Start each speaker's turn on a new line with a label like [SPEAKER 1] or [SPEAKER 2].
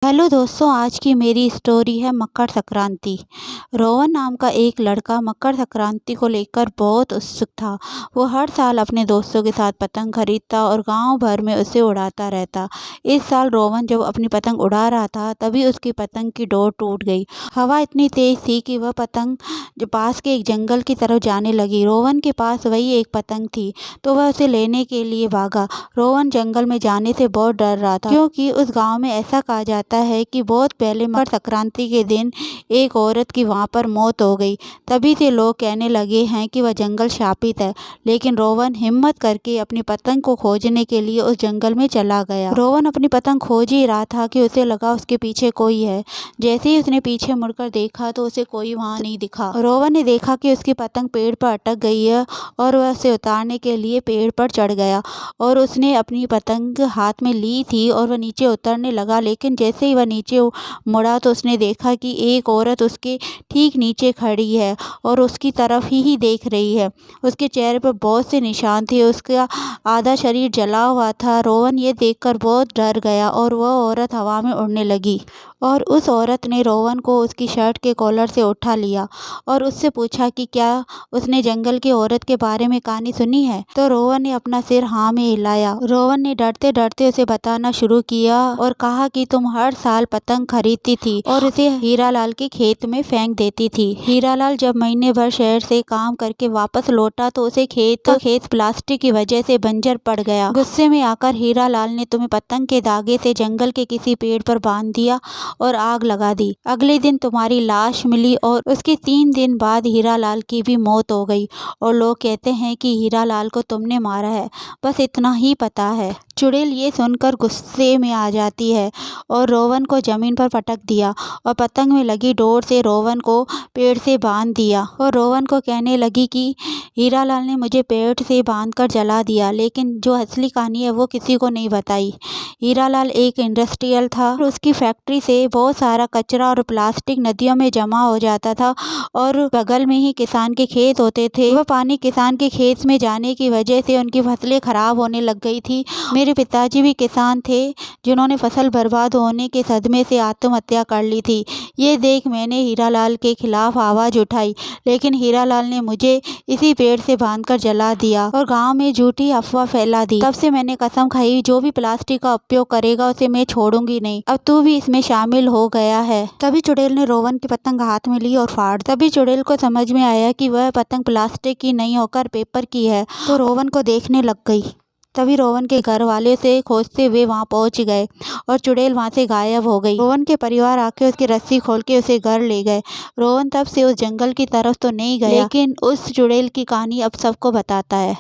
[SPEAKER 1] Hello दोस्तों, आज की मेरी स्टोरी है मकर संक्रांति। रोहन नाम का एक लड़का मकर संक्रांति को लेकर बहुत उत्सुक था। वो हर साल अपने दोस्तों के साथ पतंग खरीदता और गांव भर में उसे उड़ाता रहता। इस साल रोहन जब अपनी पतंग उड़ा रहा था तभी उसकी पतंग की डोर टूट गई। हवा इतनी तेज थी कि वह पतंग जो पास के एक जंगल की तरफ जाने लगी। रोहन के पास वही एक पतंग थी तो वह उसे लेने के लिए भागा। रोहन जंगल में जाने से बहुत डर रहा था क्योंकि उस गाँव में ऐसा कहा जाता है कि बहुत पहले मकर संक्रांति के दिन एक औरत की वहां पर मौत हो गई। तभी से लोग कहने लगे हैं कि वह जंगल शापित है। लेकिन रोहन हिम्मत करके अपनी पतंग को खोजने के लिए उस जंगल में चला गया। रोहन अपनी पतंग खोज ही रहा था कि उसे लगा उसके पीछे कोई है। जैसे ही उसने पीछे मुड़कर देखा तो उसे कोई वहां नहीं दिखा। रोहन ने देखा कि उसकी पतंग पेड़ पर अटक गई है और वह उसे उतारने के लिए पेड़ पर चढ़ गया और उसने अपनी पतंग हाथ में ली थी और वह नीचे उतरने लगा। लेकिन जैसे ही वह नीचे मुड़ा तो उसने देखा कि एक औरत उसके ठीक नीचे खड़ी है और उसकी तरफ ही देख रही है। उसके चेहरे पर बहुत से निशान थे, उसका आधा शरीर जला हुआ था। रोहन ये देखकर बहुत डर गया और वह औरत हवा में उड़ने लगी और उस औरत ने रोहन को उसकी शर्ट के कॉलर से उठा लिया और उससे पूछा कि क्या उसने जंगल की औरत के बारे में कहानी सुनी है। तो रोहन ने अपना सिर हाँ में हिलाया। रोहन ने डरते डरते उसे बताना शुरू किया और कहा कि तुम हर साल पतंग खरीदती थी और उसे हीरालाल के खेत में फेंक देती थी। हीरालाल जब महीने भर शहर से काम करके वापस लौटा तो उसे खेत प्लास्टिक की वजह से बंजर पड़ गया। गुस्से में आकर हीरालाल ने तुम्हें पतंग के धागे से जंगल के किसी पेड़ पर बांध दिया और आग लगा दी। अगले दिन तुम्हारी लाश मिली और उसके 3 दिन बाद हीरालाल की भी मौत हो गई और लोग कहते हैं कि हीरालाल को तुमने मारा है। बस इतना ही पता है। चुड़ैल ये सुनकर गुस्से में आ जाती है और रोहन को जमीन पर पटक दिया और पतंग में लगी डोर से रोहन को पेड़ से बांध दिया और रोहन को कहने लगी कि हीरालाल ने मुझे पेड़ से बांधकर जला दिया। लेकिन जो असली कहानी है वो किसी को नहीं बताई। हीरालाल एक इंडस्ट्रियल था और उसकी फैक्ट्री से बहुत सारा कचरा और प्लास्टिक नदियों में जमा हो जाता था और बगल में ही किसान के खेत होते थे। वह पानी किसान के खेत में जाने की वजह से उनकी फसलें खराब होने लग गई थी। मेरे पिताजी भी किसान थे जिन्होंने फसल बर्बाद होने के सदमे से आत्महत्या कर ली थी। ये देख मैंने हीरालाल के खिलाफ आवाज़ उठाई, लेकिन हीरालाल ने मुझे इसी पेड़ से बांधकर जला दिया और गांव में झूठी अफवाह फैला दी। तब से मैंने कसम खाई, जो भी प्लास्टिक का उपयोग करेगा उसे मैं छोड़ूंगी नहीं। अब तू भी इसमें शामिल हो गया है। तभी चुड़ैल ने रोहन की पतंग हाथ में ली और फाड़। तभी चुड़ैल को समझ में आया कि वह पतंग प्लास्टिक की नहीं होकर पेपर की है, तो रोहन को देखने लग गई। तभी रोहन के घर वाले से खोजते हुए वहां पहुंच गए और चुड़ैल वहां से गायब हो गई। रोहन के परिवार आके उसकी रस्सी खोल के उसे घर ले गए। रोहन तब से उस जंगल की तरफ तो नहीं गया, लेकिन उस चुड़ैल की कहानी अब सबको बताता है।